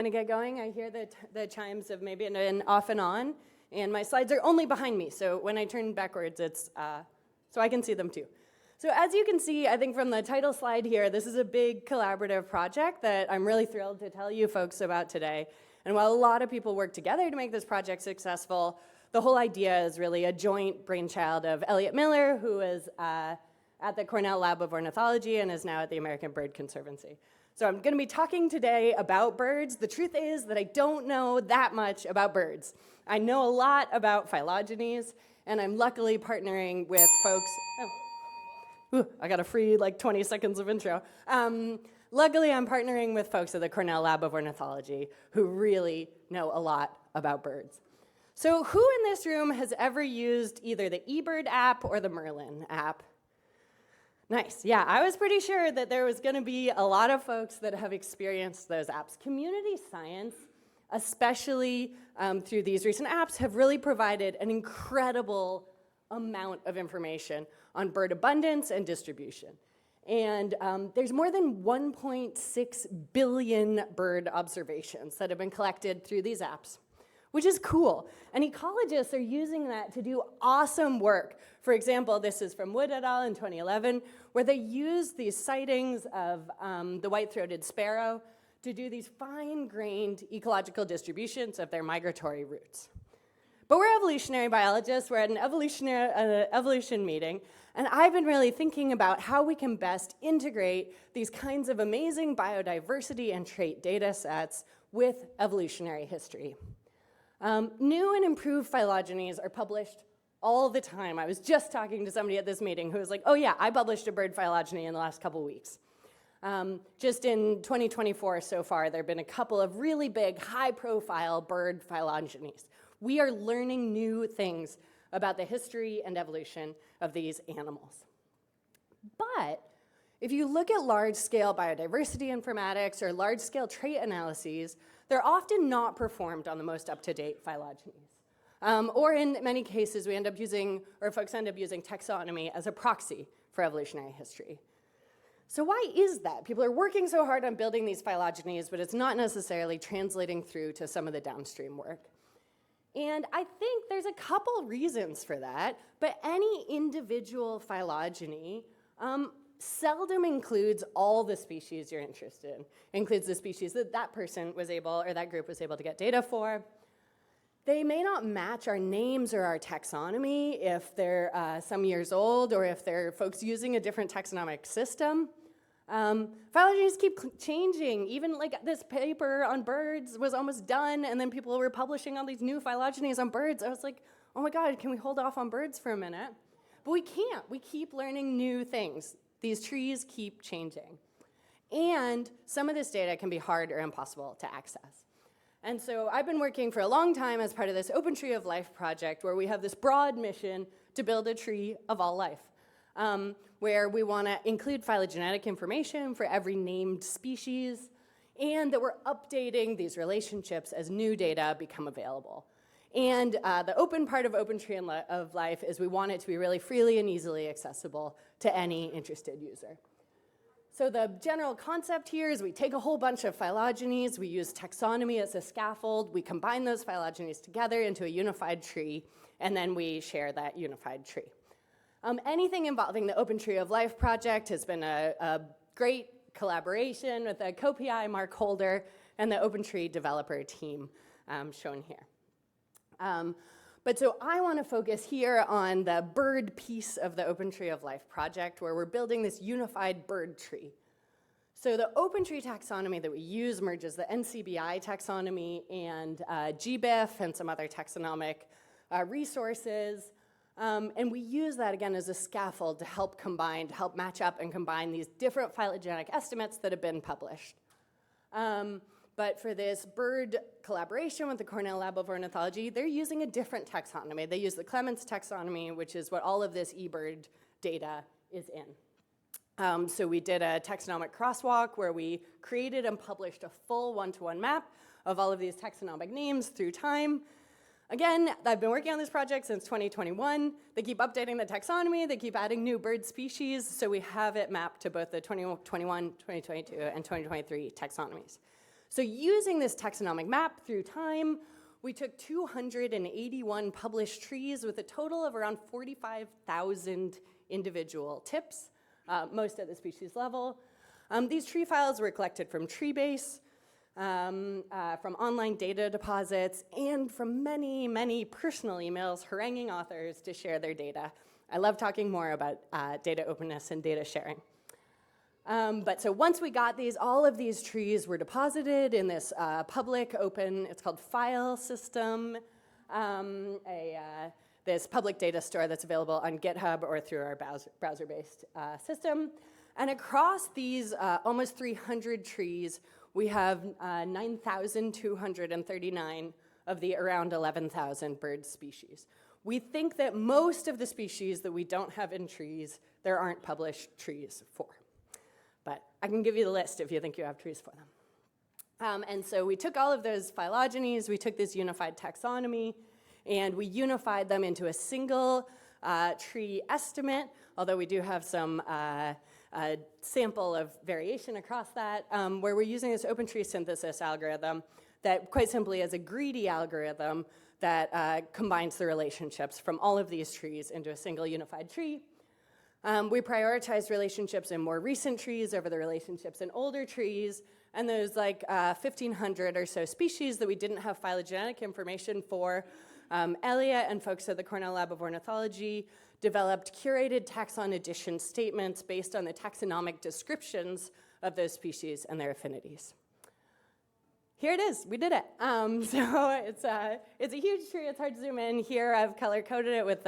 Gonna get going. I hear the chimes of maybe an off and on, and my slides are only behind me, so when I turn backwards, it's so I can see them too. So as you can see, I think from the title slide here, this is a big collaborative project that I'm really thrilled to tell you folks about today. And while a lot of people work together to make this project successful, the whole idea is really a joint brainchild of Elliot Miller, who is at the Cornell Lab of Ornithology and is now at the American Bird Conservancy. So I'm going to be talking today about birds. The truth is that I don't know that much about birds. I know a lot about phylogenies, and I'm luckily partnering with folks. I got a free 20 seconds of intro. Luckily, I'm partnering with folks at the Cornell Lab of Ornithology who really know a lot about birds. So who in this room has ever used either the eBird app or the Merlin app? Nice. Yeah, I was pretty sure that there was going to be a lot of folks that have experienced those apps. Community science, especially through these recent apps, have really provided an incredible amount of information on bird abundance and distribution. And there's more than 1.6 billion bird observations that have been collected through these apps, which is cool. And ecologists are using that to do awesome work. For example, this is from Wood et al. In 2011, where they used these sightings of the white-throated sparrow to do these fine-grained ecological distributions of their migratory routes. But we're evolutionary biologists. We're at an evolution meeting, and I've been really thinking about how we can best integrate these kinds of amazing biodiversity and trait data sets with evolutionary history. New and improved phylogenies are published all the time. I was just talking to somebody at this meeting who was like, oh yeah, I published a bird phylogeny in the last couple weeks. Just in 2024 so far, there have been a couple of really big, high-profile bird phylogenies. We are learning new things about the history and evolution of these animals. But if you look at large-scale biodiversity informatics or large-scale trait analyses, they're often not performed on the most up-to-date phylogenies. Or in many cases, folks end up using taxonomy as a proxy for evolutionary history. So why is that? People are working so hard on building these phylogenies, but it's not necessarily translating through to some of the downstream work. And I think there's a couple reasons for that, but any individual phylogeny seldom includes all the species you're interested in. It includes the species that person was able, or that group was able to get data for. They may not match our names or our taxonomy if they're some years old or if they're folks using a different taxonomic system. Phylogenies keep changing. Even this paper on birds was almost done, and then people were publishing all these new phylogenies on birds. I was like, oh my God, can we hold off on birds for a minute? But we can't. We keep learning new things. These trees keep changing. And some of this data can be hard or impossible to access. And so I've been working for a long time as part of this Open Tree of Life project, where we have this broad mission to build a tree of all life, where we want to include phylogenetic information for every named species, and that we're updating these relationships as new data become available. And the open part of Open Tree of Life is we want it to be really freely and easily accessible to any interested user. So the general concept here is we take a whole bunch of phylogenies, we use taxonomy as a scaffold, we combine those phylogenies together into a unified tree, and then we share that unified tree. Anything involving the Open Tree of Life project has been a great collaboration with the co-PI Mark Holder and the Open Tree developer team shown here. But so I want to focus here on the bird piece of the Open Tree of Life project, where we're building this unified bird tree. So the Open Tree taxonomy that we use merges the NCBI taxonomy and GBIF and some other taxonomic resources. And we use that, again, as a scaffold to help match up and combine these different phylogenetic estimates that have been published. But for this bird collaboration with the Cornell Lab of Ornithology, they're using a different taxonomy. They use the Clements taxonomy, which is what all of this eBird data is in. So we did a taxonomic crosswalk where we created and published a full one-to-one map of all of these taxonomic names through time. Again, I've been working on this project since 2021. They keep updating the taxonomy. They keep adding new bird species. So we have it mapped to both the 2021, 2022, and 2023 taxonomies. So using this taxonomic map through time, we took 281 published trees with a total of around 45,000 individual tips, most at the species level. These tree files were collected from Treebase, from online data deposits, and from many, many personal emails haranguing authors to share their data. I love talking more about data openness and data sharing. But so once we got these, all of these trees were deposited in this public open, it's called file system, this public data store that's available on GitHub or through our browser-based system. And across these almost 300 trees, we have 9,239 of the around 11,000 bird species. We think that most of the species that we don't have in trees, there aren't published trees for. But I can give you the list if you think you have trees for them. And so we took all of those phylogenies, we took this unified taxonomy, and we unified them into a single tree estimate, although we do have some sample of variation across that, where we're using this open tree synthesis algorithm that quite simply is a greedy algorithm that combines the relationships from all of these trees into a single unified tree. We prioritized relationships in more recent trees over the relationships in older trees, and there's like 1,500 or so species that we didn't have phylogenetic information for. Elliot and folks at the Cornell Lab of Ornithology developed curated taxon addition statements based on the taxonomic descriptions of those species and their affinities. Here it is, we did it. So it's a huge tree, it's hard to zoom in. Here I've color-coded it with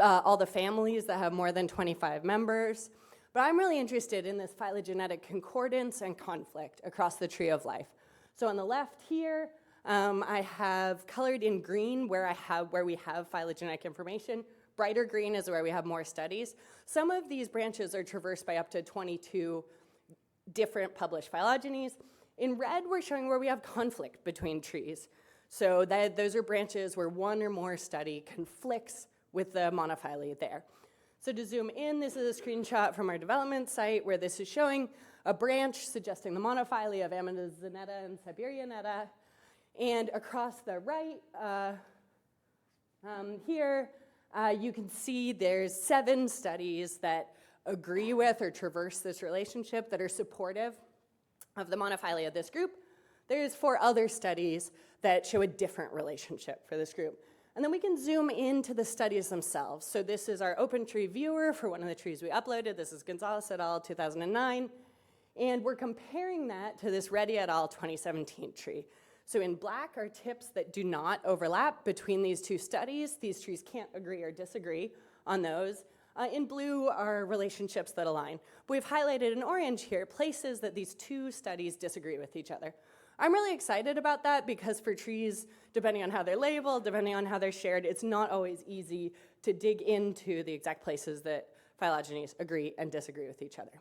all the families that have more than 25 members. But I'm really interested in this phylogenetic concordance and conflict across the tree of life. So on the left here, I have colored in green where we have phylogenetic information. Brighter green is where we have more studies. Some of these branches are traversed by up to 22 different published phylogenies. In red, we're showing where we have conflict between trees. So those are branches where one or more study conflicts with the monophyly there. So to zoom in, this is a screenshot from our development site where this is showing a branch suggesting the monophyly of Amazonetta and Siberianetta. And across the right here, you can see there's 7 studies that agree with or traverse this relationship that are supportive of the monophyly of this group. There's 4 other studies that show a different relationship for this group. And then we can zoom into the studies themselves. So this is our open tree viewer for one of the trees we uploaded. This is Gonzalez et al. 2009. And we're comparing that to this Reddy et al. 2017 tree. So in black are tips that do not overlap between these 2 studies. These trees can't agree or disagree on those. In blue are relationships that align. But we've highlighted in orange here places that these 2 studies disagree with each other. I'm really excited about that because for trees, depending on how they're labeled, depending on how they're shared, it's not always easy to dig into the exact places that phylogenies agree and disagree with each other.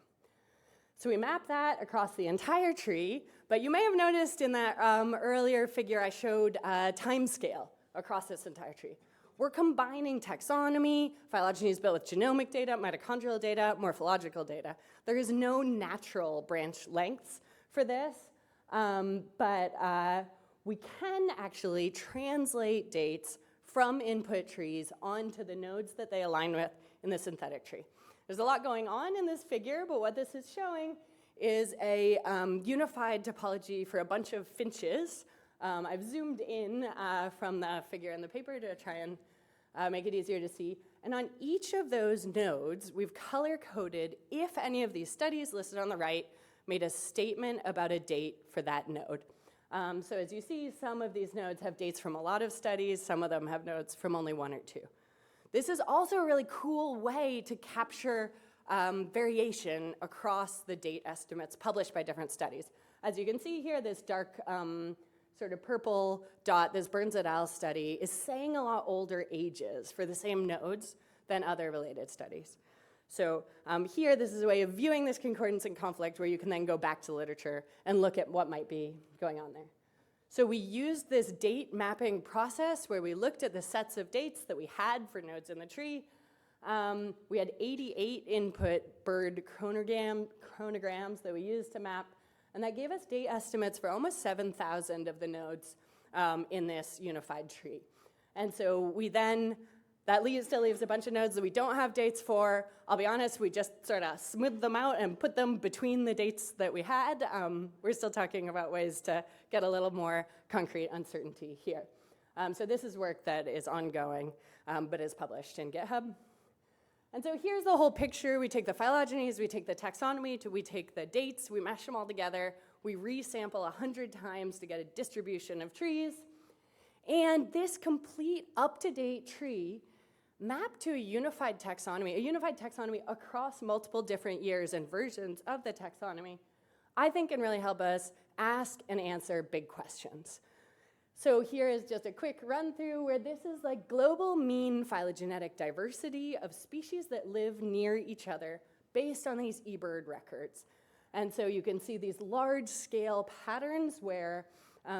So we map that across the entire tree, but you may have noticed in that earlier figure I showed time scale across this entire tree. We're combining taxonomy, phylogenies built with genomic data, mitochondrial data, morphological data. There is no natural branch lengths for this. But we can actually translate dates from input trees onto the nodes that they align with in the synthetic tree. There's a lot going on in this figure, but what this is showing is a unified topology for a bunch of finches. I've zoomed in from the figure in the paper to try and make it easier to see. And on each of those nodes, we've color-coded if any of these studies listed on the right made a statement about a date for that node. So as you see, some of these nodes have dates from a lot of studies, some of them have nodes from only 1 or 2. This is also a really cool way to capture variation across the date estimates published by different studies. As you can see here, this dark sort of purple dot, this Burns et al. Study, is saying a lot older ages for the same nodes than other related studies. So here, this is a way of viewing this concordance and conflict where you can then go back to literature and look at what might be going on there. So we used this date mapping process where we looked at the sets of dates that we had for nodes in the tree. We had 88 input bird chronograms that we used to map, And that gave us date estimates for almost 7,000 of the nodes in this unified tree. And so that still leaves a bunch of nodes that we don't have dates for. I'll be honest, we just sort of smoothed them out and put them between the dates that we had. We're still talking about ways to get a little more concrete uncertainty here. So this is work that is ongoing, but is published in GitHub. And so here's the whole picture. We take the phylogenies, we take the taxonomy, we take the dates, we mash them all together, we resample 100 times to get a distribution of trees. And this complete up-to-date tree mapped to a unified taxonomy across multiple different years and versions of the taxonomy, I think can really help us ask and answer big questions. So here is just a quick run through where this is like global mean phylogenetic diversity of species that live near each other based on these eBird records. And so you can see these large scale patterns where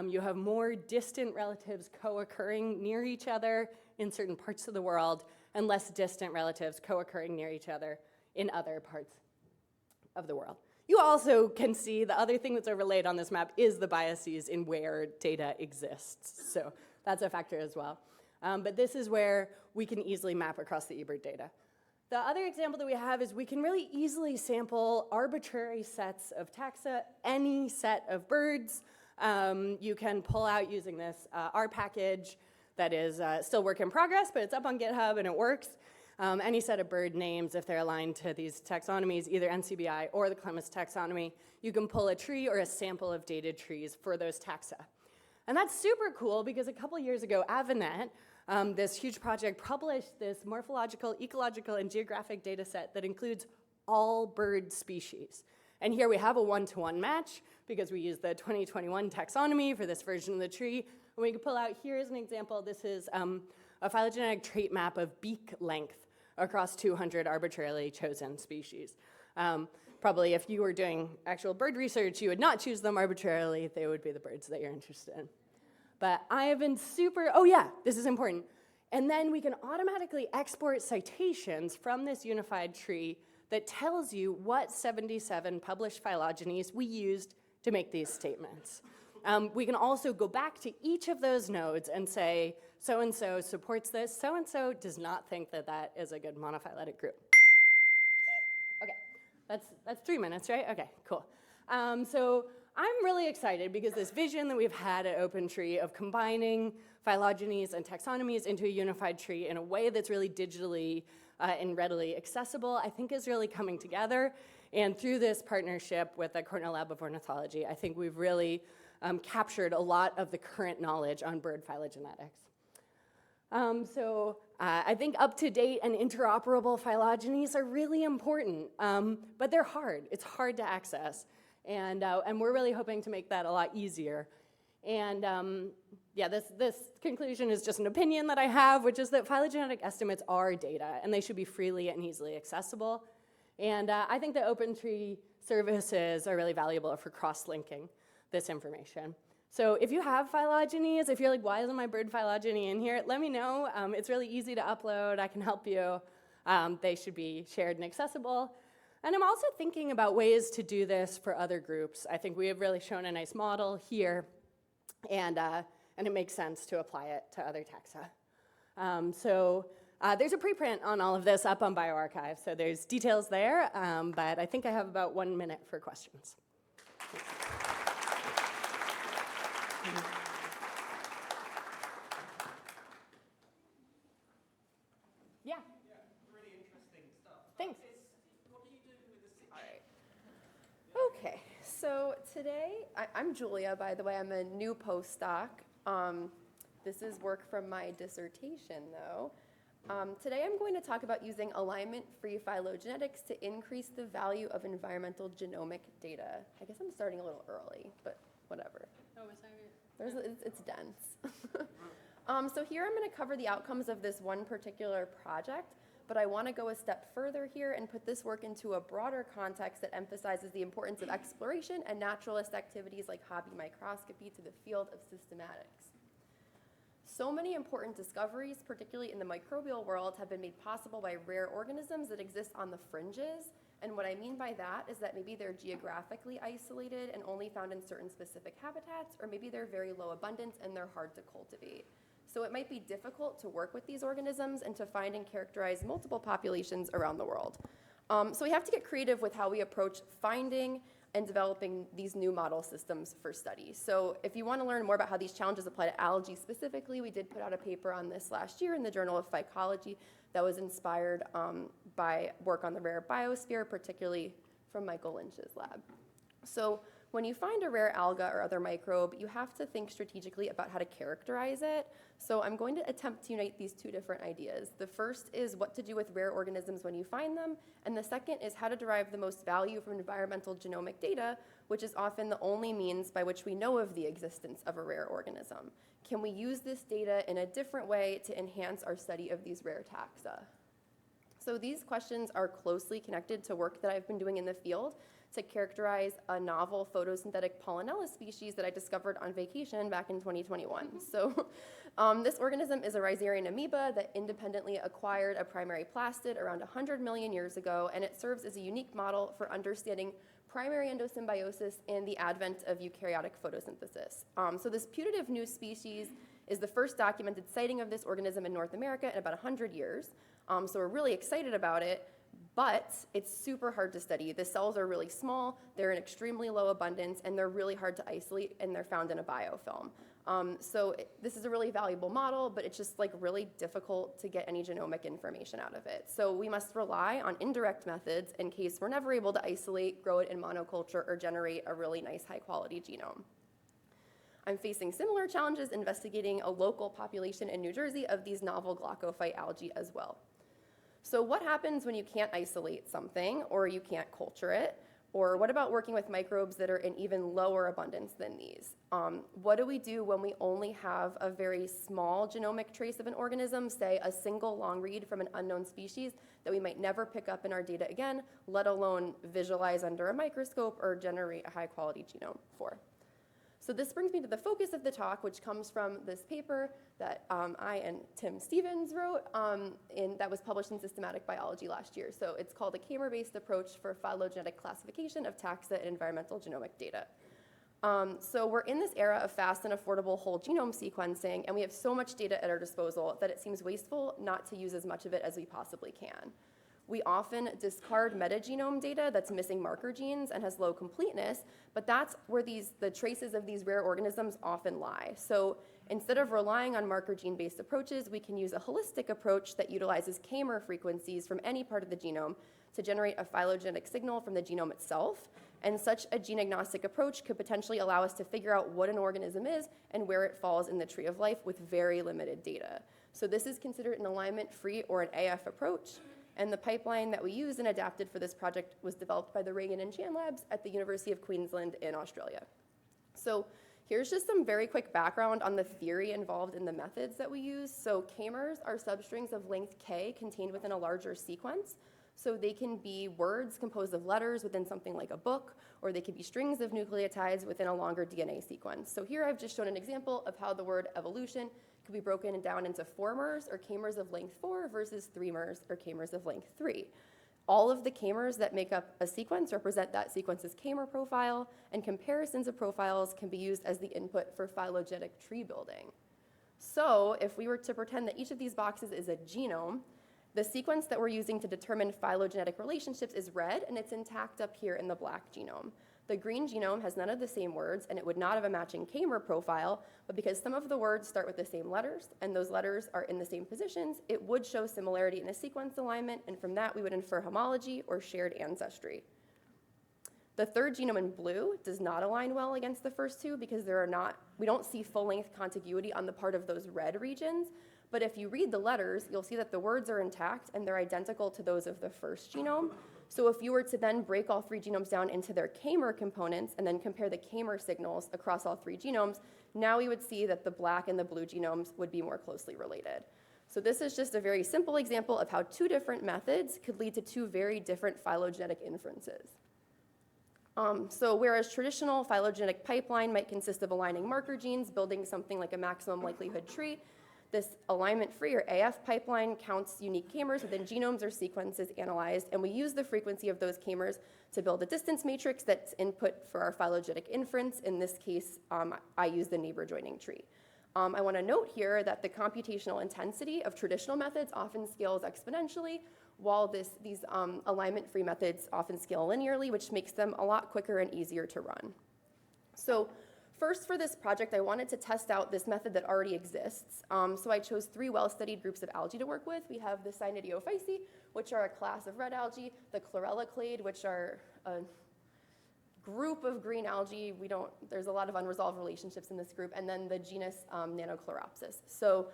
you have more distant relatives co-occurring near each other in certain parts of the world and less distant relatives co-occurring near each other in other parts of the world. You also can see the other thing that's overlaid on this map is the biases in where data exists. So that's a factor as well. But this is where we can easily map across the eBird data. The other example that we have is we can really easily sample arbitrary sets of taxa, any set of birds. You can pull out using this R package that is still work in progress, but it's up on GitHub and it works. Any set of bird names, if they're aligned to these taxonomies, either NCBI or the Clemens taxonomy, you can pull a tree or a sample of dated trees for those taxa. And that's super cool because a couple years ago, AVANET, this huge project, published this morphological, ecological, and geographic data set that includes all bird species. And here we have a one-to-one match because we use the 2021 taxonomy for this version of the tree. And we can pull out, here is an example. This is a phylogenetic trait map of beak length across 200 arbitrarily chosen species. Probably if you were doing actual bird research, you would not choose them arbitrarily. They would be the birds that you're interested in. But I have been this is important. And then we can automatically export citations from this unified tree that tells you what 77 published phylogenies we used to make these statements. We can also go back to each of those nodes and say, so-and-so supports this, so-and-so does not think that that is a good monophyletic group. Okay, that's 3 minutes, right? Okay, cool. So I'm really excited because this vision that we've had at OpenTree of combining phylogenies and taxonomies into a unified tree in a way that's really digitally and readily accessible, I think is really coming together. And through this partnership with the Cornell Lab of Ornithology, I think we've really captured a lot of the current knowledge on bird phylogenetics. I think up-to-date and interoperable phylogenies are really important, but they're hard. It's hard to access, and we're really hoping to make that a lot easier. And this conclusion is just an opinion that I have, which is that phylogenetic estimates are data, and they should be freely and easily accessible. And I think the OpenTree services are really valuable for cross-linking this information. So if you have phylogenies, if you're like, why isn't my bird phylogeny in here? Let me know. It's really easy to upload. I can help you. They should be shared and accessible. And I'm also thinking about ways to do this for other groups. I think we have really shown a nice model here, and it makes sense to apply it to other taxa. There's a preprint on all of this up on bioRxiv, so there's details there, but I think I have about 1 minute for questions. Yeah. Really interesting stuff. Thanks. What do you do with the city? All right. Okay, so today, I'm Julia, by the way. I'm a new postdoc. This is work from my dissertation, though. Today, I'm going to talk about using alignment-free phylogenetics to increase the value of environmental genomic data. I guess I'm starting a little early, but whatever. Oh, sorry. It's dense. So here I'm going to cover the outcomes of this one particular project, but I want to go a step further here and put this work into a broader context that emphasizes the importance of exploration and naturalist activities like hobby microscopy to the field of systematics. So many important discoveries, particularly in the microbial world, have been made possible by rare organisms that exist on the fringes, And what I mean by that is that maybe they're geographically isolated and only found in certain specific habitats, or maybe they're very low abundance and they're hard to cultivate. So it might be difficult to work with these organisms and to find and characterize multiple populations around the world. So we have to get creative with how we approach finding and developing these new model systems for study. So if you want to learn more about how these challenges apply to algae specifically, we did put out a paper on this last year in the Journal of Phycology that was inspired by work on the rare biosphere, particularly from Michael Lynch's lab. So when you find a rare alga or other microbe, you have to think strategically about how to characterize it. So I'm going to attempt to unite these two different ideas. The first is what to do with rare organisms when you find them, and the second is how to derive the most value from environmental genomic data, which is often the only means by which we know of the existence of a rare organism. Can we use this data in a different way to enhance our study of these rare taxa? So these questions are closely connected to work that I've been doing in the field to characterize a novel photosynthetic Pollinella species that I discovered on vacation back in 2021. So this organism is a rhizarian amoeba that independently acquired a primary plastid around 100 million years ago, and it serves as a unique model for understanding primary endosymbiosis and the advent of eukaryotic photosynthesis. So this putative new species is the first documented sighting of this organism in North America in about 100 years. So we're really excited about it, but it's super hard to study. The cells are really small, they're in extremely low abundance, and they're really hard to isolate, and they're found in a biofilm. This is a really valuable model, but it's just like really difficult to get any genomic information out of it. So we must rely on indirect methods in case we're never able to isolate, grow it in monoculture, or generate a really nice high-quality genome. I'm facing similar challenges investigating a local population in New Jersey of these novel glaucophyte algae as well. So what happens when you can't isolate something or you can't culture it? Or what about working with microbes that are in even lower abundance than these? What do we do when we only have a very small genomic trace of an organism, say a single long read from an unknown species that we might never pick up in our data again, let alone visualize under a microscope or generate a high-quality genome for? So this brings me to the focus of the talk, which comes from this paper that I and Tim Stevens wrote, that was published in Systematic Biology last year. So it's called a K-mer-based approach for phylogenetic classification of taxa and environmental genomic data. So we're in this era of fast and affordable whole genome sequencing, and we have so much data at our disposal that it seems wasteful not to use as much of it as we possibly can. We often discard metagenome data that's missing marker genes and has low completeness, but that's where the traces of these rare organisms often lie. So instead of relying on marker gene-based approaches, we can use a holistic approach that utilizes K-mer frequencies from any part of the genome to generate a phylogenetic signal from the genome itself. And such a gene-agnostic approach could potentially allow us to figure out what an organism is and where it falls in the tree of life with very limited data. So this is considered an alignment-free or an AF approach. And the pipeline that we used and adapted for this project was developed by the Reagan and Chan labs at the University of Queensland in Australia. So here's just some very quick background on the theory involved in the methods that we use. So K-mers are substrings of length K contained within a larger sequence. So they can be words composed of letters within something like a book, or they could be strings of nucleotides within a longer DNA sequence. So here I've just shown an example of how the word evolution could be broken down into 4-mers or K-mers of length 4 versus 3-mers or K-mers of length 3. All of the K-mers that make up a sequence represent that sequence's K-mer profile, and comparisons of profiles can be used as the input for phylogenetic tree building. So if we were to pretend that each of these boxes is a genome, the sequence that we're using to determine phylogenetic relationships is red, and it's intact up here in the black genome. The green genome has none of the same words, and it would not have a matching K-mer profile, but because some of the words start with the same letters, and those letters are in the same positions, it would show similarity in the sequence alignment, and from that we would infer homology or shared ancestry. The third genome in blue does not align well against the first two because we don't see full-length contiguity on the part of those red regions, but if you read the letters, you'll see that the words are intact and they're identical to those of the first genome. So if you were to then break all 3 genomes down into their K-mer components and then compare the K-mer signals across all 3 genomes, now we would see that the black and the blue genomes would be more closely related. So this is just a very simple example of how 2 different methods could lead to 2 very different phylogenetic inferences. So whereas traditional phylogenetic pipeline might consist of aligning marker genes, building something like a maximum likelihood tree, This alignment-free or AF pipeline counts unique k-mers within genomes or sequences analyzed, and we use the frequency of those k-mers to build a distance matrix that's input for our phylogenetic inference. In this case, I use the neighbor joining tree. I want to note here that the computational intensity of traditional methods often scales exponentially, while these alignment-free methods often scale linearly, which makes them a lot quicker and easier to run. So first, for this project, I wanted to test out this method that already exists. So I chose 3 well-studied groups of algae to work with. We have the Cynidiophysce, which are a class of red algae, the Chlorellaclade, which are a group of green algae. There's a lot of unresolved relationships in this group, and then the genus Nanochloropsis. So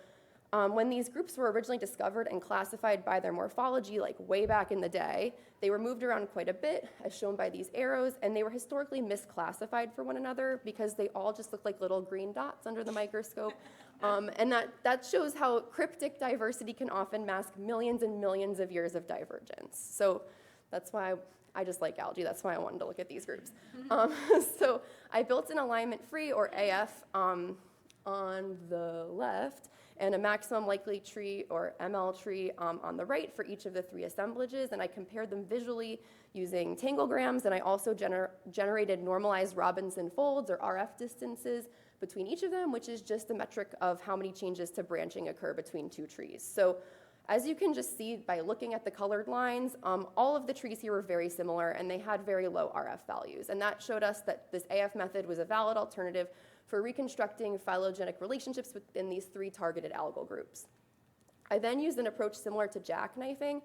when these groups were originally discovered and classified by their morphology, like way back in the day, they were moved around quite a bit, as shown by these arrows, and they were historically misclassified for one another because they all just look like little green dots under the microscope. And that shows how cryptic diversity can often mask millions and millions of years of divergence. So that's why I just like algae. That's why I wanted to look at these groups. So I built an alignment-free, or AF, on the left, and a maximum likely tree, or ML tree, on the right for each of the 3 assemblages, and I compared them visually using tanglegrams, and I also generated normalized Robinson folds, or RF distances, between each of them, which is just the metric of how many changes to branching occur between 2 trees. So as you can just see by looking at the colored lines, all of the trees here were very similar, and they had very low RF values, and that showed us that this AF method was a valid alternative for reconstructing phylogenetic relationships within these 3 targeted algal groups. I then used an approach similar to jackknifing,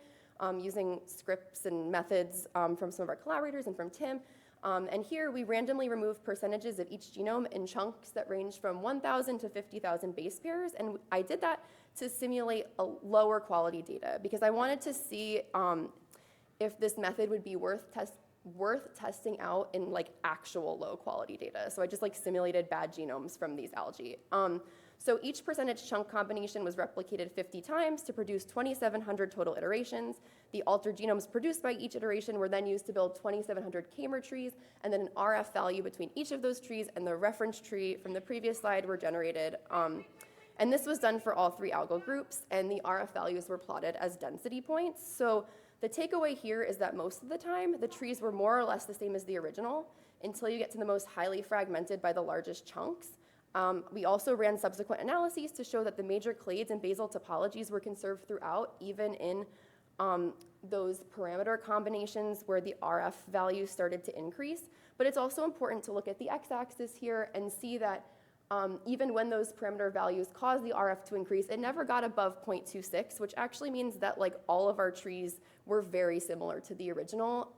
using scripts and methods from some of our collaborators and from Tim. And here we randomly removed percentages of each genome in chunks that range from 1,000 to 50,000 base pairs. And I did that to simulate a lower quality data because I wanted to see if this method would be worth testing out in like actual low quality data. So I just like simulated bad genomes from these algae. So each percentage chunk combination was replicated 50 times to produce 2,700 total iterations. The altered genomes produced by each iteration were then used to build 2,700 k-mer trees, and then an RF value between each of those trees and the reference tree from the previous slide were generated. And this was done for all 3 algal groups, and the RF values were plotted as density points. So the takeaway here is that most of the time, the trees were more or less the same as the original until you get to the most highly fragmented by the largest chunks. We also ran subsequent analyses to show that the major clades and basal topologies were conserved throughout, even in those parameter combinations where the RF values started to increase. But it's also important to look at the x-axis here and see that even when those parameter values caused the RF to increase, it never got above 0.26, which actually means that like all of our trees were very similar to the original.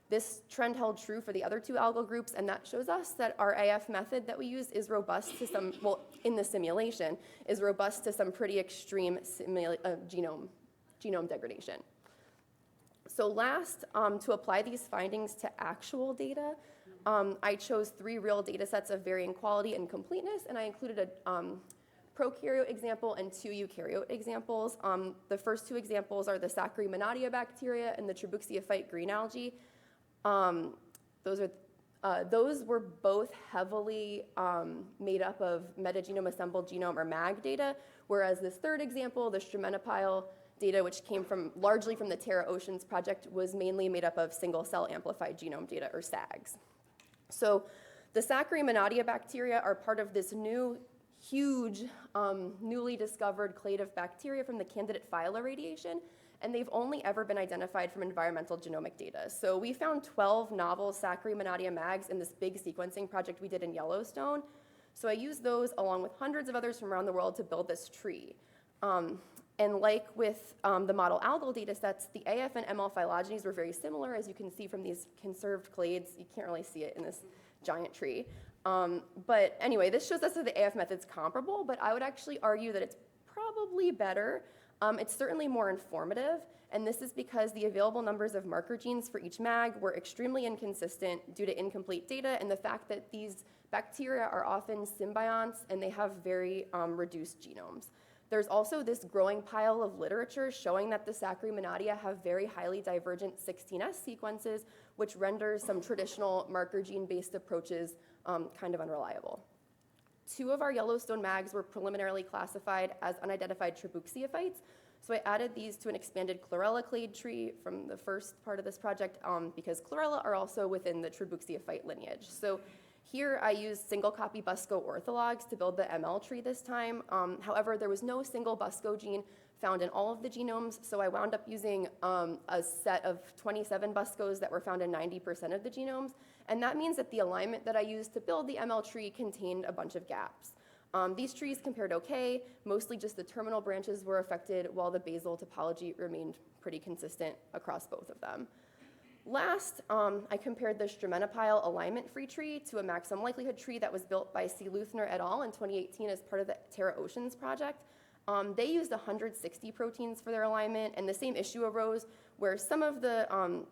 This trend held true for the other 2 algal groups, and that shows us that our AF method that we use is robust to some, well, in the simulation, is robust to some pretty extreme genome degradation. So last, to apply these findings to actual data, I chose 3 real data sets of varying quality and completeness, and I included a prokaryote example and 2 eukaryote examples. The first 2 examples are the Saccharomyces bacteria and the Trabuxia green algae. Those were both heavily made up of metagenome assembled genome, or MAG data, whereas this third example, the Stramenopile data, which came largely from the Terra Oceans project, was mainly made up of single-cell amplified genome data, or SAGs. So the Saccharomyces bacteria are part of this new, huge, newly discovered clade of bacteria from the candidate phyla radiation, and they've only ever been identified from environmental genomic data. So we found 12 novel Saccharomyces mags in this big sequencing project we did in Yellowstone. So I used those along with hundreds of others from around the world to build this tree. And like with the model algal data sets, the AF and ML phylogenies were very similar, as you can see from these conserved clades. You can't really see it in this giant tree. But anyway, this shows us that the AF method's comparable, but I would actually argue that it's probably better. It's certainly more informative, and this is because the available numbers of marker genes for each MAG were extremely inconsistent due to incomplete data and the fact that these bacteria are often symbionts and they have very reduced genomes. There's also this growing pile of literature showing that the Saccharomyces have very highly divergent 16S sequences, which renders some traditional marker gene-based approaches kind of unreliable. 2 of our Yellowstone mags were preliminarily classified as unidentified trabuxiophytes. So I added these to an expanded chlorella clade tree from the first part of this project because chlorella are also within the trabuxiophyte lineage. So here I used single copy busco orthologs to build the ML tree this time. However, there was no single busco gene found in all of the genomes, so I wound up using a set of 27 buscos that were found in 90% of the genomes, and that means that the alignment that I used to build the ML tree contained a bunch of gaps. These trees compared okay, mostly just the terminal branches were affected while the basal topology remained pretty consistent across both of them. Last, I compared the Stramenopile alignment-free tree to a maximum likelihood tree that was built by C. Luthner et al. In 2018 as part of the Terra Oceans project. They used 160 proteins for their alignment, and the same issue arose where some of the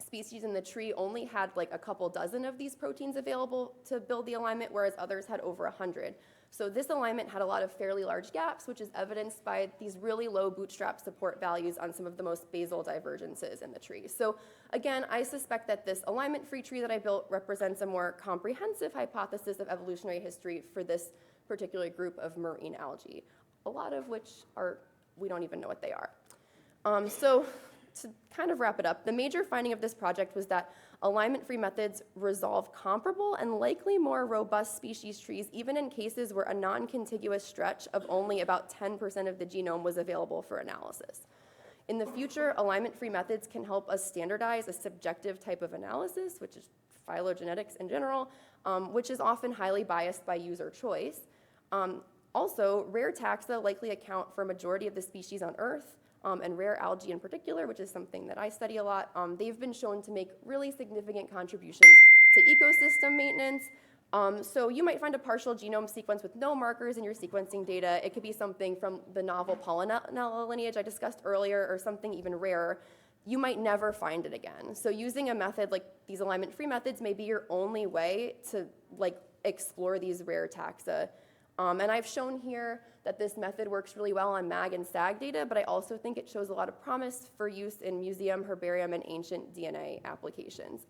species in the tree only had like a couple dozen of these proteins available to build the alignment, whereas others had over 100. So this alignment had a lot of fairly large gaps, which is evidenced by these really low bootstrap support values on some of the most basal divergences in the tree. So again, I suspect that this alignment-free tree that I built represents a more comprehensive hypothesis of evolutionary history for this particular group of marine algae, a lot of which we don't even know what they are. So to kind of wrap it up, the major finding of this project was that alignment-free methods resolve comparable and likely more robust species trees, even in cases where a non-contiguous stretch of only about 10% of the genome was available for analysis. In the future, alignment-free methods can help us standardize a subjective type of analysis, which is phylogenetics in general, which is often highly biased by user choice. Also, rare taxa likely account for a majority of the species on Earth, and rare algae in particular, which is something that I study a lot. They've been shown to make really significant contributions to ecosystem maintenance. So you might find a partial genome sequence with no markers in your sequencing data. It could be something from the novel Pollinella lineage I discussed earlier, or something even rarer. You might never find it again. So using a method like these alignment-free methods may be your only way to explore these rare taxa. And I've shown here that this method works really well on MAG and SAG data, but I also think it shows a lot of promise for use in museum, herbarium, and ancient DNA applications.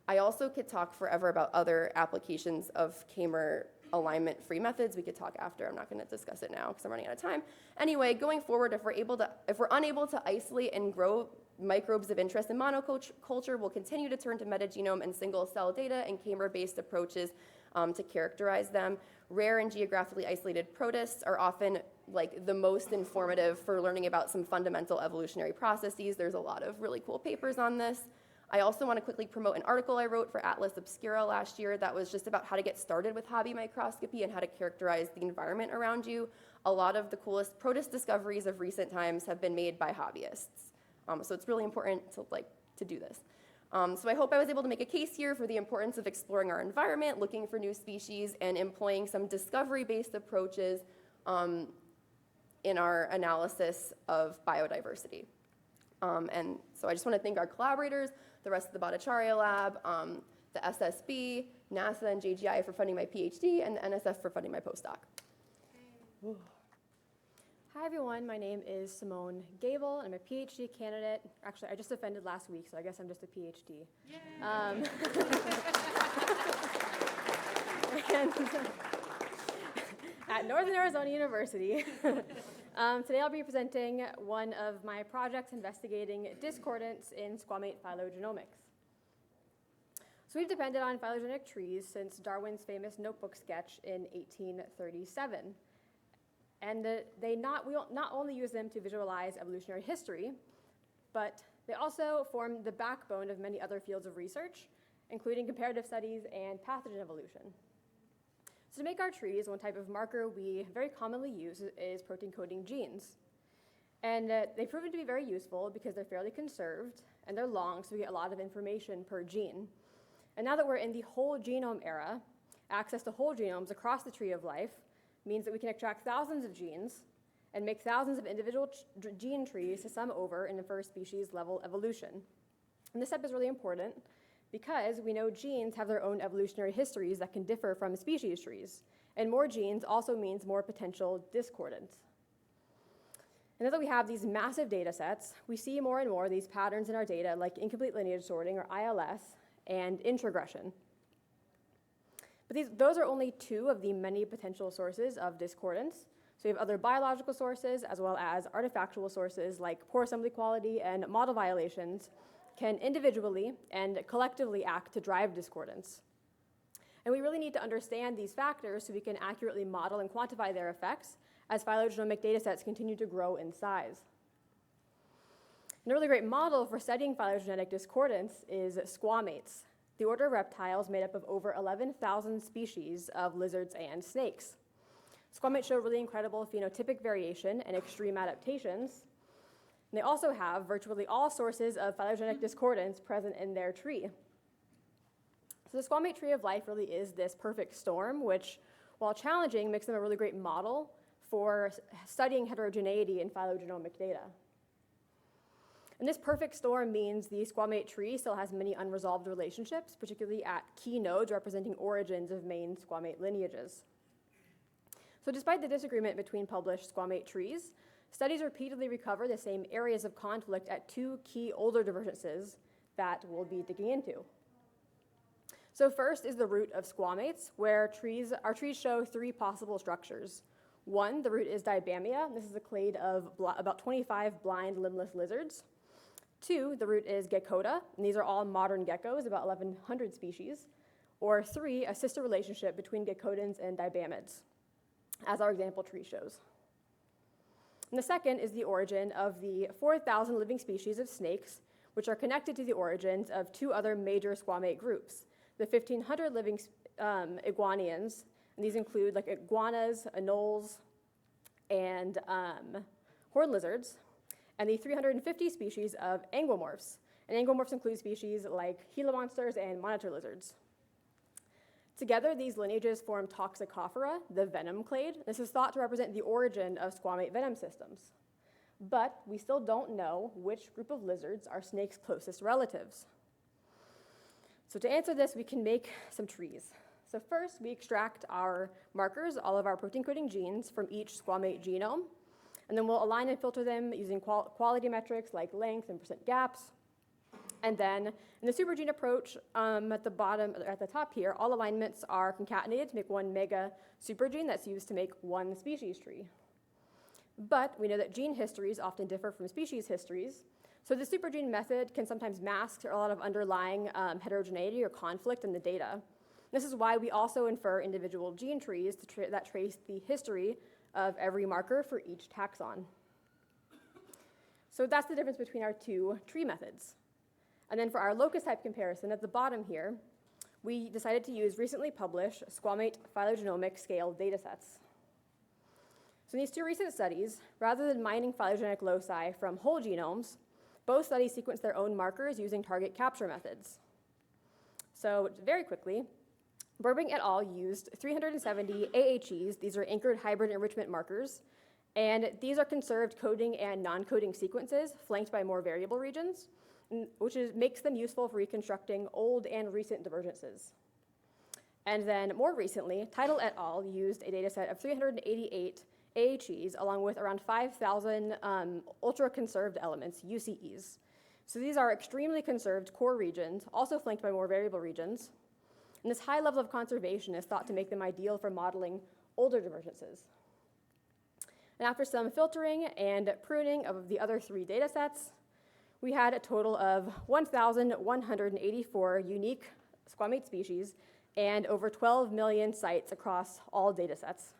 I also could talk forever about other applications of Kamer alignment-free methods. We could talk after. I'm not going to discuss it now because I'm running out of time. Anyway, going forward, if we're unable to isolate and grow microbes of interest in monoculture, we'll continue to turn to metagenome and single-cell data and Kamer-based approaches to characterize them. Rare and geographically isolated protists are often the most informative for learning about some fundamental evolutionary processes. There's a lot of really cool papers on this. I also want to quickly promote an article I wrote for Atlas Obscura last year that was just about how to get started with hobby microscopy and how to characterize the environment around you. A lot of the coolest protist discoveries of recent times have been made by hobbyists. So it's really important to do this. So I hope I was able to make a case here for the importance of exploring our environment, looking for new species, and employing some discovery-based approaches in our analysis of biodiversity. And so I just want to thank our collaborators, the rest of the Bhattacharya Lab, the SSB, NASA, and JGI for funding my PhD, and the NSF for funding my postdoc. Hi everyone, my name is Simone Gable, and I'm a PhD candidate. Actually, I just offended last week, so I guess I'm just a PhD. And at Northern Arizona University. Today I'll be presenting one of my projects investigating discordance in squamate phylogenomics. So we've depended on phylogenetic trees since Darwin's famous notebook sketch in 1837. And we not only use them to visualize evolutionary history, but they also form the backbone of many other fields of research, including comparative studies and pathogen evolution. So to make our trees, one type of marker we very commonly use is protein coding genes. And they've proven to be very useful because they're fairly conserved and they're long, so we get a lot of information per gene. And now that we're in the whole genome era, access to whole genomes across the tree of life means that we can extract thousands of genes and make thousands of individual gene trees to sum over in infer species level evolution. And this step is really important because we know genes have their own evolutionary histories that can differ from species trees. And more genes also means more potential discordance. And now that we have these massive data sets, we see more and more these patterns in our data like incomplete lineage sorting, or ILS, and introgression. But those are only two of the many potential sources of discordance. So we have other biological sources as well as artifactual sources like poor assembly quality and model violations can individually and collectively act to drive discordance. And we really need to understand these factors so we can accurately model and quantify their effects as phylogenomic data sets continue to grow in size. And a really great model for studying phylogenetic discordance is squamates, the order of reptiles made up of over 11,000 species of lizards and snakes. Squamates show really incredible phenotypic variation and extreme adaptations. And they also have virtually all sources of phylogenetic discordance present in their tree. So the squamate tree of life really is this perfect storm, which, while challenging, makes them a really great model for studying heterogeneity in phylogenomic data. And this perfect storm means the squamate tree still has many unresolved relationships, particularly at key nodes representing origins of main squamate lineages. So despite the disagreement between published squamate trees, studies repeatedly recover the same areas of conflict at two key older divergences that we'll be digging into. So first is the root of squamates, where our trees show three possible structures. One, the root is dibamia. This is a clade of about 25 blind limbless lizards. Two, the root is geckoda, and these are all modern geckos, about 1,100 species. Or three, a sister relationship between geccodons and dibamids, as our example tree shows. And the second is the origin of the 4,000 living species of snakes, which are connected to the origins of two other major squamate groups, the 1,500 living iguanians, and these include like iguanas, anoles, and horned lizards, and the 350 species of anguimorphs. And anguimorphs include species like Gila monsters and monitor lizards. Together, these lineages form Toxicophora, the venom clade. This is thought to represent the origin of squamate venom systems. But we still don't know which group of lizards are snakes' closest relatives. So to answer this, we can make some trees. So first, we extract our markers, all of our protein-coding genes, from each squamate genome. And then we'll align and filter them using quality metrics like length and percent gaps. And then in the supergene approach, at the top here, all alignments are concatenated to make one mega supergene that's used to make one species tree. But we know that gene histories often differ from species histories. So the supergene method can sometimes mask a lot of underlying heterogeneity or conflict in the data. This is why we also infer individual gene trees that trace the history of every marker for each taxon. So that's the difference between our two tree methods. And then for our locus type comparison at the bottom here, we decided to use recently published squamate phylogenomic scale datasets. So in these two recent studies, rather than mining phylogenetic loci from whole genomes, both studies sequenced their own markers using target capture methods. So very quickly, Burbing et al. Used 370 AHEs, these are anchored hybrid enrichment markers, and these are conserved coding and non-coding sequences flanked by more variable regions, which makes them useful for reconstructing old and recent divergences. And then more recently, Title et al. Used a dataset of 388 AHEs along with around 5,000 ultra-conserved elements, UCEs. So these are extremely conserved core regions, also flanked by more variable regions. And this high level of conservation is thought to make them ideal for modeling older divergences. And after some filtering and pruning of the other three data sets, we had a total of 1,184 unique squamate species and over 12 million sites across all data sets.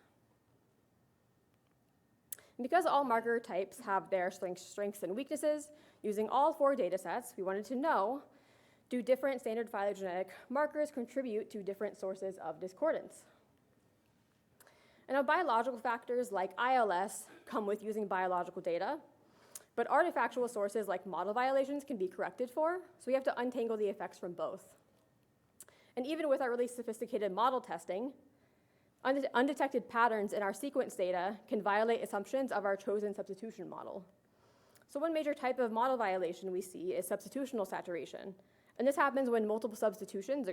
And because all marker types have their strengths and weaknesses, using all four data sets, we wanted to know, do different standard phylogenetic markers contribute to different sources of discordance? And now biological factors like ILS come with using biological data, but artifactual sources like model violations can be corrected for, so we have to untangle the effects from both. And even with our really sophisticated model testing, undetected patterns in our sequence data can violate assumptions of our chosen substitution model. So one major type of model violation we see is substitutional saturation. And this happens when multiple substitutions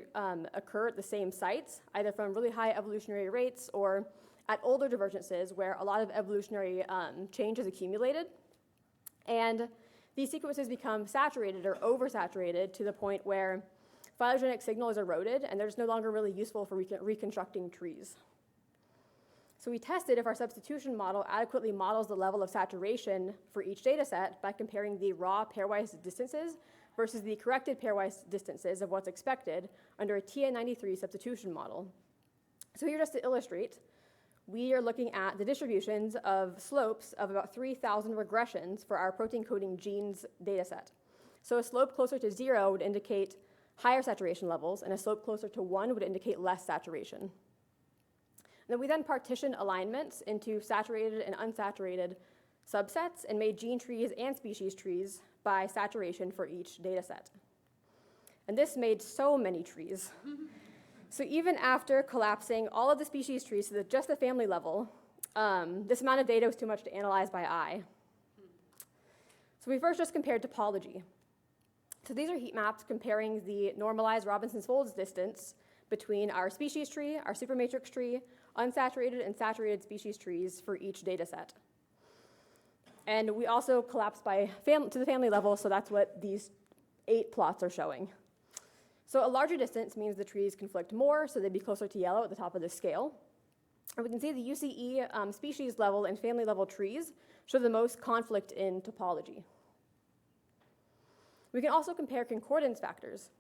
occur at the same sites, either from really high evolutionary rates or at older divergences where a lot of evolutionary change is accumulated. And these sequences become saturated or oversaturated to the point where phylogenetic signal is eroded, and they're just no longer really useful for reconstructing trees. So we tested if our substitution model adequately models the level of saturation for each data set by comparing the raw pairwise distances versus the corrected pairwise distances of what's expected under a TN93 substitution model. So here, just to illustrate, we are looking at the distributions of slopes of about 3,000 regressions for our protein coding genes data set. So a slope closer to 0 would indicate higher saturation levels, and a slope closer to 1 would indicate less saturation. Then we partitioned alignments into saturated and unsaturated subsets and made gene trees and species trees by saturation for each data set. And this made so many trees. So even after collapsing all of the species trees to just the family level, this amount of data was too much to analyze by eye. So we first just compared topology. So these are heat maps comparing the normalized Robinson's folds distance between our species tree, our supermatrix tree, unsaturated and saturated species trees for each data set. And we also collapsed by to the family level, so that's what these 8 plots are showing. So a larger distance means the trees conflict more, so they'd be closer to yellow at the top of the scale. And we can see the UCE species level and family level trees show the most conflict in topology. We can also compare concordance factors.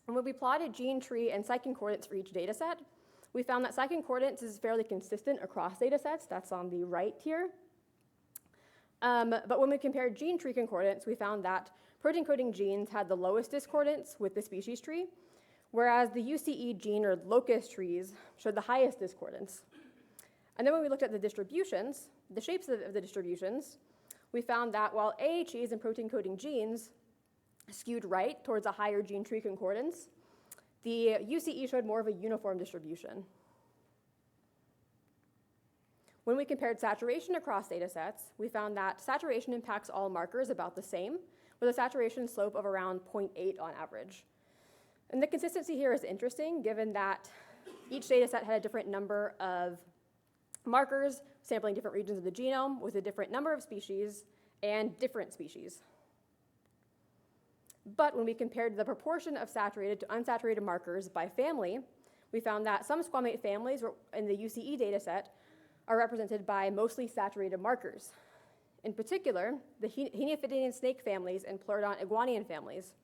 And when we plotted gene tree and site concordance for each data set, we found that site concordance is fairly consistent across data sets. That's on the right here. But when we compared gene tree concordance, we found that protein coding genes had the lowest discordance with the species tree, whereas the UCE gene or locus trees showed the highest discordance. And then when we looked at the distributions, the shapes of the distributions, we found that while AHEs and protein coding genes skewed right towards a higher gene tree concordance, the UCE showed more of a uniform distribution. When we compared saturation across data sets, we found that saturation impacts all markers about the same, with a saturation slope of around 0.8 on average. And the consistency here is interesting, given that each data set had a different number of markers sampling different regions of the genome with a different number of species and different species. But when we compared the proportion of saturated to unsaturated markers by family, we found that some squamate families in the UCE data set are represented by mostly saturated markers. In particular, the Heniophidian snake families and Pleurodont iguanian families.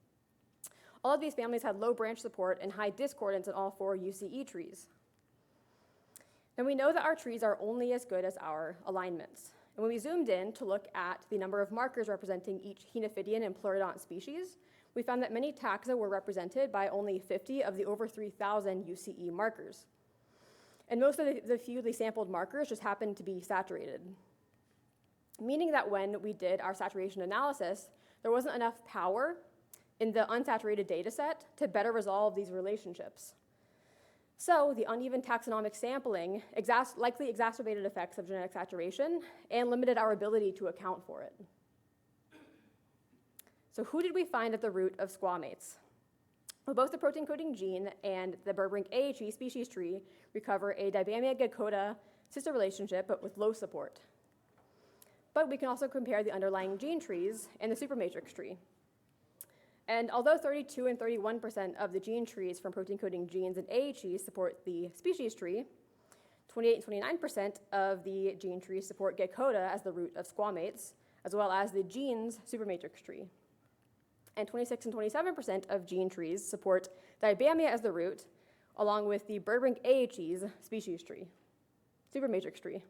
All of these families had low branch support and high discordance in all 4 UCE trees. And we know that our trees are only as good as our alignments. And when we zoomed in to look at the number of markers representing each Heniophidian and Pleurodont species, we found that many taxa were represented by only 50 of the over 3,000 UCE markers. And most of the fewly sampled markers just happened to be saturated, meaning that when we did our saturation analysis, there wasn't enough power in the unsaturated data set to better resolve these relationships. So the uneven taxonomic sampling likely exacerbated effects of genetic saturation and limited our ability to account for it. So who did we find at the root of squamates? Well, both the protein coding gene and the Burbrink AHE species tree recover a dibamia-Gacoda sister relationship, but with low support. But we can also compare the underlying gene trees and the supermatrix tree. And although 32 and 31% of the gene trees from protein coding genes and AHEs support the species tree, 28 and 29% of the gene trees support Gacoda as the root of squamates, as well as the genes supermatrix tree. And 26 and 27% of gene trees support dibamia as the root, along with the Burbrink AHE's species tree, supermatrix tree.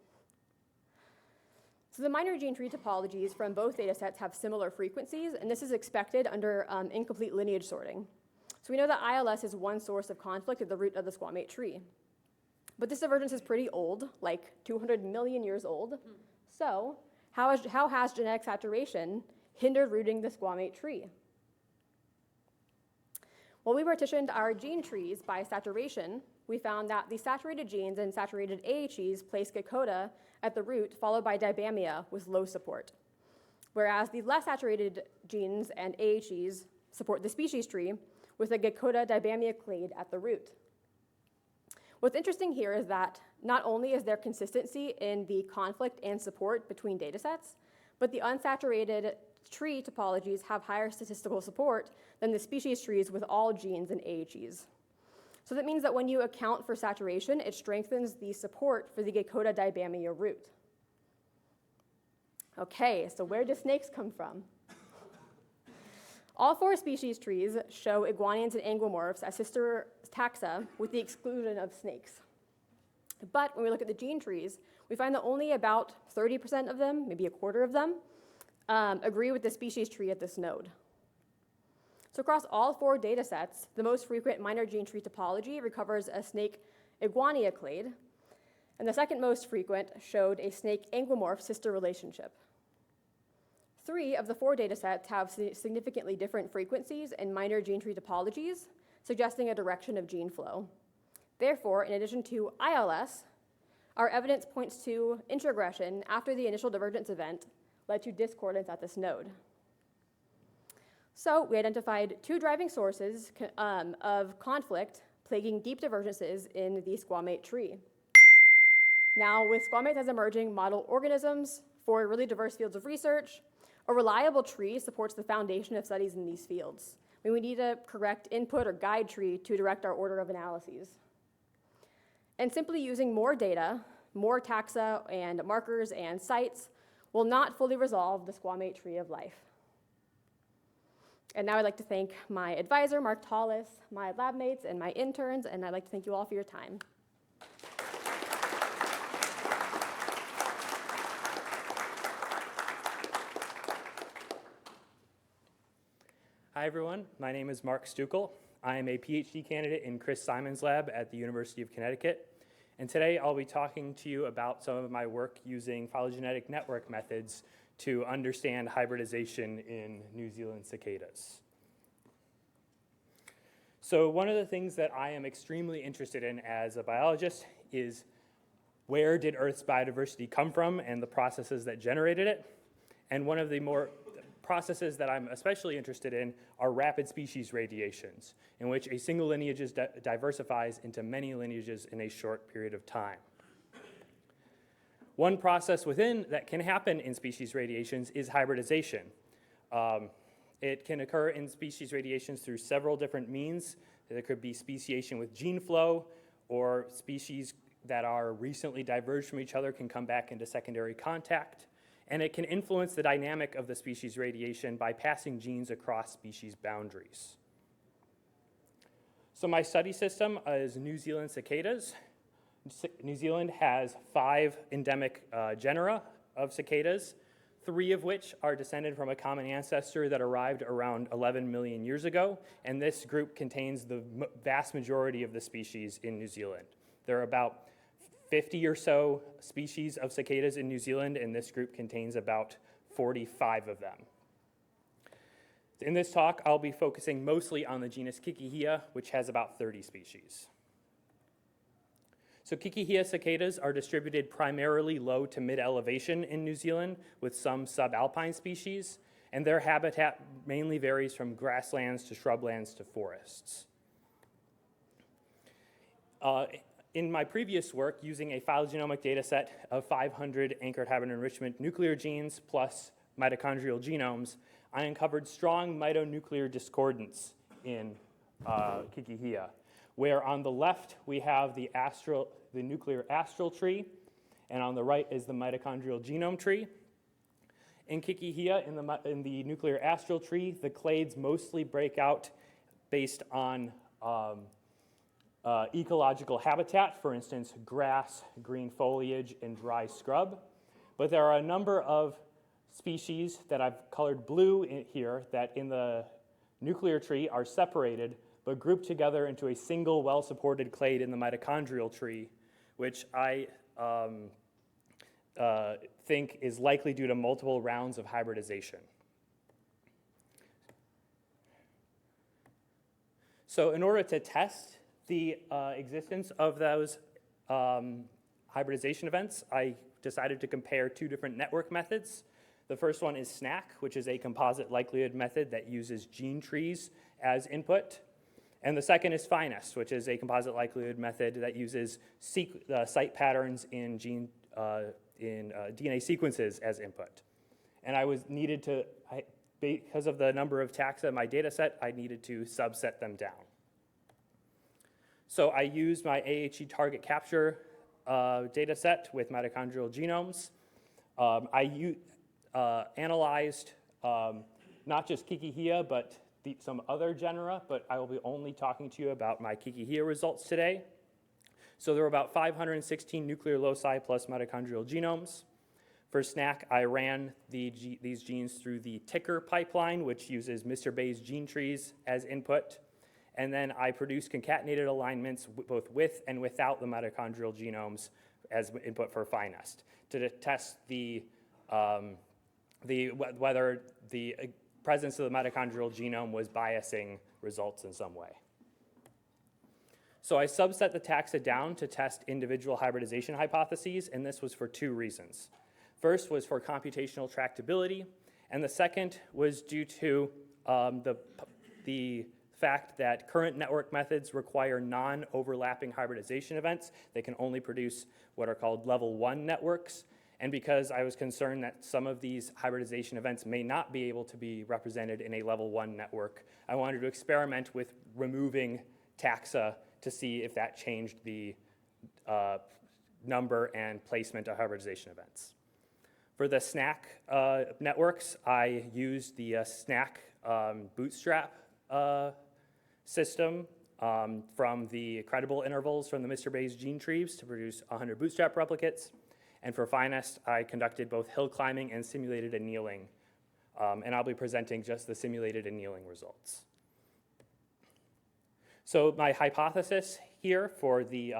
So the minor gene tree topologies from both data sets have similar frequencies, and this is expected under incomplete lineage sorting. So we know that ILS is one source of conflict at the root of the squamate tree. But this divergence is pretty old, like 200 million years old. So how has genetic saturation hindered rooting the squamate tree? While we partitioned our gene trees by saturation, we found that the saturated genes and saturated AHEs place Gacoda at the root, followed by dibamia with low support, whereas the less saturated genes and AHEs support the species tree with a Gacoda dibamia clade at the root. What's interesting here is that not only is there consistency in the conflict and support between datasets, but the unsaturated tree topologies have higher statistical support than the species trees with all genes and AHEs. So that means that when you account for saturation, it strengthens the support for the Gakoda dibamia root. Okay, so where do snakes come from? All 4 species trees show iguanians and anguimorphs as sister taxa with the exclusion of snakes. But when we look at the gene trees, we find that only about 30% of them, maybe a quarter of them, agree with the species tree at this node. So across all 4 data sets, the most frequent minor gene tree topology recovers a snake iguania clade, and the second most frequent showed a snake anguimorph sister relationship. 3 of the 4 data sets have significantly different frequencies and minor gene tree topologies, suggesting a direction of gene flow. Therefore, in addition to ILS, our evidence points to introgression after the initial divergence event led to discordance at this node. So we identified 2 driving sources of conflict plaguing deep divergences in the squamate tree. Now, with squamates as emerging model organisms for really diverse fields of research, a reliable tree supports the foundation of studies in these fields. We need a correct input or guide tree to direct our order of analyses. And simply using more data, more taxa and markers and sites will not fully resolve the squamate tree of life. And now I'd like to thank my advisor, Mark Tallis, my lab mates, and my interns, and I'd like to thank you all for your time. Hi, everyone. My name is Mark Stukel. I am a PhD candidate in Chris Simon's lab at the University of Connecticut. And today I'll be talking to you about some of my work using phylogenetic network methods to understand hybridization in New Zealand cicadas. So one of the things that I am extremely interested in as a biologist is where did Earth's biodiversity come from and the processes that generated it? And one of the more processes that I'm especially interested in are rapid species radiations, in which a single lineage diversifies into many lineages in a short period of time. One process within that can happen in species radiations is hybridization. It can occur in species radiations through several different means. There could be speciation with gene flow, or species that are recently diverged from each other can come back into secondary contact. And it can influence the dynamic of the species radiation by passing genes across species boundaries. So my study system is New Zealand cicadas. New Zealand has 5 endemic genera of cicadas, 3 of which are descended from a common ancestor that arrived around 11 million years ago, and this group contains the vast majority of the species in New Zealand. There are about 50 or so species of cicadas in New Zealand, and this group contains about 45 of them. In this talk, I'll be focusing mostly on the genus Kikihia, which has about 30 species. So Kikihia cicadas are distributed primarily low to mid-elevation in New Zealand, with some subalpine species, and their habitat mainly varies from grasslands to shrublands to forests. In my previous work, using a phylogenomic data set of 500 anchored hybrid enrichment nuclear genes plus mitochondrial genomes, I uncovered strong mitonuclear discordance in Kikihia, where on the left we have the nuclear astral tree, and on the right is the mitochondrial genome tree. In Kikihia, in the nuclear astral tree, the clades mostly break out based on ecological habitat, for instance, grass, green foliage, and dry scrub. But there are a number of species that I've colored blue here that in the nuclear tree are separated but grouped together into a single well-supported clade in the mitochondrial tree, which I think is likely due to multiple rounds of hybridization. So in order to test the existence of those hybridization events, I decided to compare 2 different network methods. The first one is SNAC, which is a composite likelihood method that uses gene trees as input. And the second is FINEST, which is a composite likelihood method that uses site patterns in DNA sequences as input. and because of the number of taxa in my data set, I needed to subset them down. So I used my AHE target capture data set with mitochondrial genomes. I analyzed not just Kikihia, but some other genera, but I will be only talking to you about my Kikihia results today. So there were about 516 nuclear loci plus mitochondrial genomes. For SNAC, I ran these genes through the ticker pipeline, which uses Mr. Bayes gene trees as input. And then I produced concatenated alignments both with and without the mitochondrial genomes as input for finest to test whether the presence of the mitochondrial genome was biasing results in some way. So I subset the taxa down to test individual hybridization hypotheses, and this was for two reasons. First was for computational tractability, and the second was due to the fact that current network methods require non-overlapping hybridization events. They can only produce what are called level 1 networks. And because I was concerned that some of these hybridization events may not be able to be represented in a level 1 network, I wanted to experiment with removing taxa to see if that changed the number and placement of hybridization events. For the SNAC networks, I used the SNAC bootstrap system from the credible intervals from the Mr. Bayes gene trees to produce 100 bootstrap replicates. And for finest, I conducted both hill climbing and simulated annealing. And I'll be presenting just the simulated annealing results. So my hypothesis here for the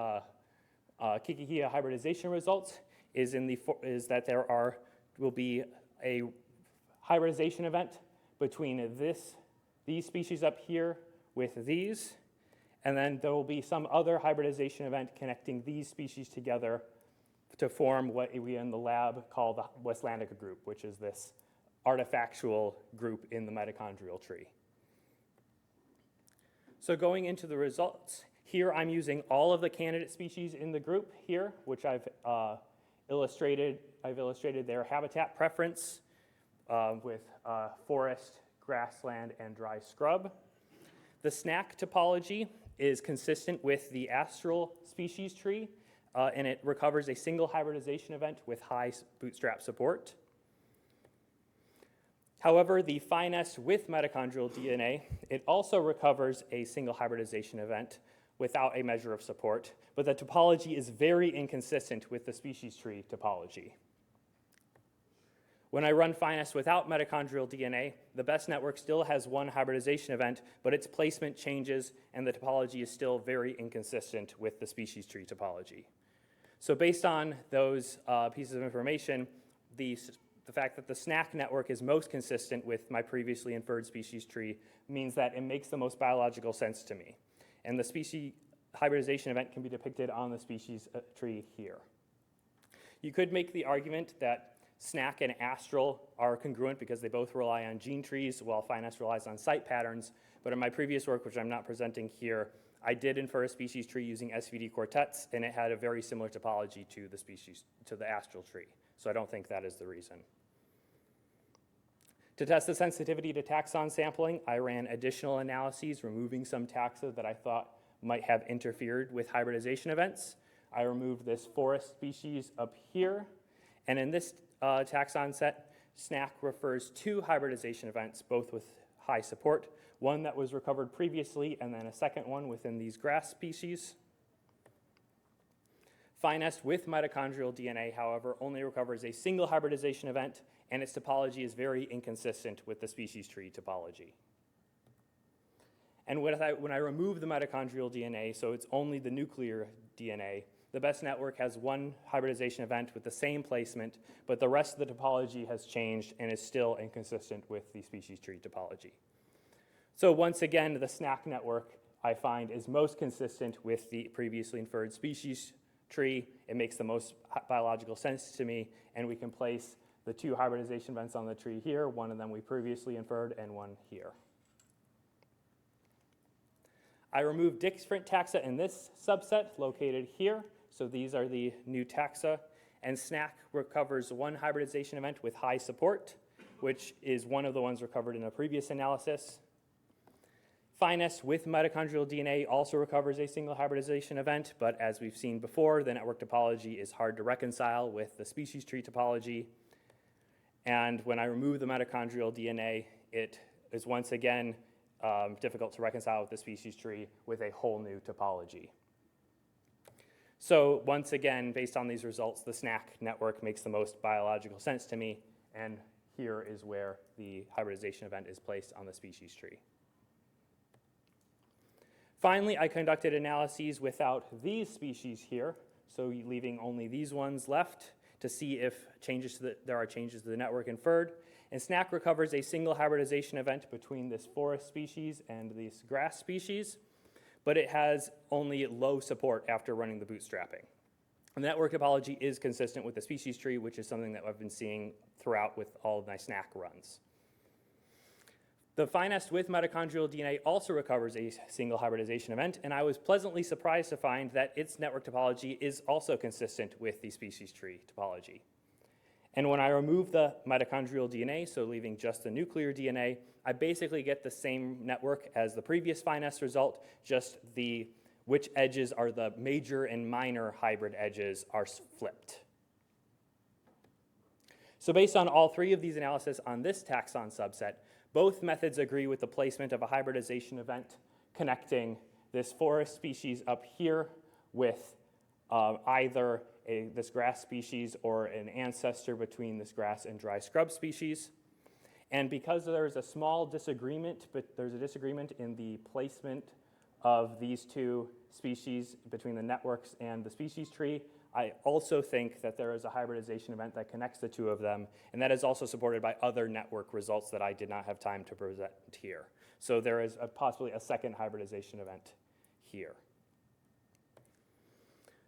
Kikihia hybridization results is that there will be a hybridization event between these species up here with these, and then there will be some other hybridization event connecting these species together to form what we in the lab call the Westlandica group, which is this artifactual group in the mitochondrial tree. So going into the results, here I'm using all of the candidate species in the group here, which I've illustrated their habitat preference with forest, grassland, and dry scrub. The SNAC topology is consistent with the astral species tree, and it recovers a single hybridization event with high bootstrap support. However, the finest with mitochondrial DNA, it also recovers a single hybridization event without a measure of support, but the topology is very inconsistent with the species tree topology. When I run finest without mitochondrial DNA, the best network still has one hybridization event, but its placement changes and the topology is still very inconsistent with the species tree topology. So based on those pieces of information, the fact that the SNAC network is most consistent with my previously inferred species tree means that it makes the most biological sense to me. And the species hybridization event can be depicted on the species tree here. You could make the argument that SNAC and astral are congruent because they both rely on gene trees while finest relies on site patterns, but in my previous work, which I'm not presenting here, I did infer a species tree using SVD quartets, and it had a very similar topology to the astral tree. So I don't think that is the reason. To test the sensitivity to taxon sampling, I ran additional analyses, removing some taxa that I thought might have interfered with hybridization events. I removed this forest species up here, and in this taxon set, SNAC refers two hybridization events, both with high support, one that was recovered previously, and then a second one within these grass species. Finest with mitochondrial DNA, however, only recovers a single hybridization event, and its topology is very inconsistent with the species tree topology. And when I remove the mitochondrial DNA, so it's only the nuclear DNA, the best network has one hybridization event with the same placement, but the rest of the topology has changed and is still inconsistent with the species tree topology. So once again, the SNAC network, I find, is most consistent with the previously inferred species tree. It makes the most biological sense to me, and we can place the two hybridization events on the tree here, one of them we previously inferred and one here. I removed different taxa in this subset located here. So these are the new taxa, and SNAC recovers one hybridization event with high support, which is one of the ones recovered in a previous analysis. Finest with mitochondrial DNA also recovers a single hybridization event, but as we've seen before, the network topology is hard to reconcile with the species tree topology. And when I remove the mitochondrial DNA, it is once again difficult to reconcile with the species tree with a whole new topology. So once again, based on these results, the SNAC network makes the most biological sense to me, and here is where the hybridization event is placed on the species tree. Finally, I conducted analyses without these species here, so leaving only these ones left to see if there are changes to the network inferred. And SNAC recovers a single hybridization event between this forest species and this grass species, but it has only low support after running the bootstrapping. And the network topology is consistent with the species tree, which is something that I've been seeing throughout with all of my SNAC runs. The finest with mitochondrial DNA also recovers a single hybridization event, and I was pleasantly surprised to find that its network topology is also consistent with the species tree topology. And when I remove the mitochondrial DNA, so leaving just the nuclear DNA, I basically get the same network as the previous finest result, just which edges are the major and minor hybrid edges are flipped. So based on all three of these analyses on this taxon subset, both methods agree with the placement of a hybridization event connecting this forest species up here with either this grass species or an ancestor between this grass and dry scrub species. And because there's a small disagreement, but there's a disagreement in the placement of these two species between the networks and the species tree, I also think that there is a hybridization event that connects the two of them, and that is also supported by other network results that I did not have time to present here. So there is possibly a second hybridization event here.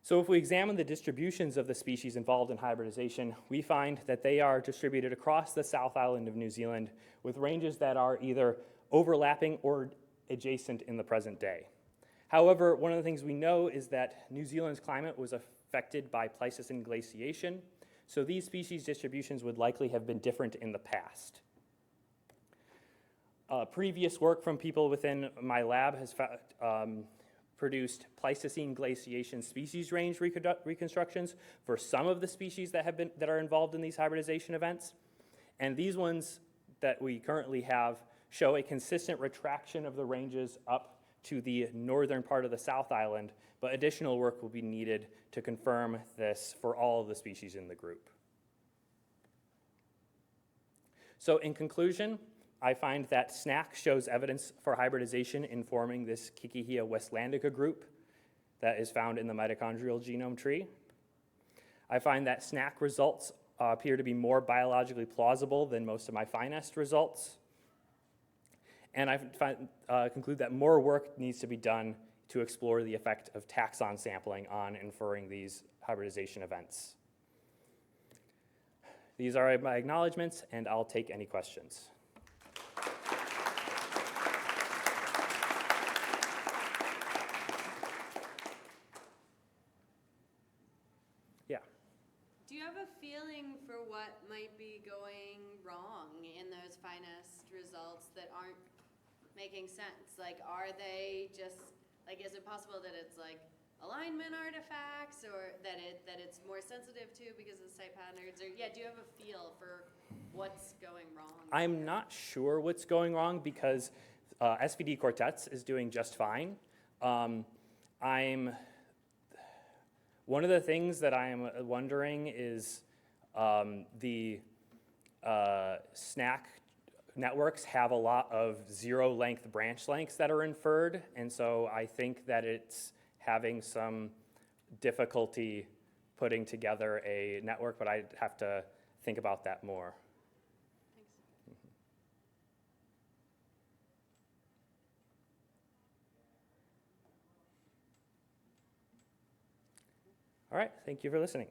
So if we examine the distributions of the species involved in hybridization, we find that they are distributed across the South Island of New Zealand with ranges that are either overlapping or adjacent in the present day. However, one of the things we know is that New Zealand's climate was affected by Pleistocene glaciation, so these species distributions would likely have been different in the past. Previous work from people within my lab has produced Pleistocene glaciation species range reconstructions for some of the species that are involved in these hybridization events. And these ones that we currently have show a consistent retraction of the ranges up to the northern part of the South Island, but additional work will be needed to confirm this for all of the species in the group. So in conclusion, I find that SNAC shows evidence for hybridization in forming this Kikihia westlandica group that is found in the mitochondrial genome tree. I find that SNAC results appear to be more biologically plausible than most of my finest results. And I conclude that more work needs to be done to explore the effect of taxon sampling on inferring these hybridization events. These are my acknowledgements, and I'll take any questions. Yeah. Do you have a feeling for what might be going wrong in those finest results that aren't making sense? Like, are they just, like, is it possible that it's like alignment artifacts, or that it's more sensitive to because of the site patterns? Or yeah, do you have a feel for what's going wrong? I'm not sure what's going wrong because SVD quartets is doing just fine. One of the things that I'm wondering is the SNAC networks have a lot of zero-length branch lengths that are inferred, and so I think that it's having some difficulty putting together a network, but I'd have to think about that more. Thanks. All right, thank you for listening.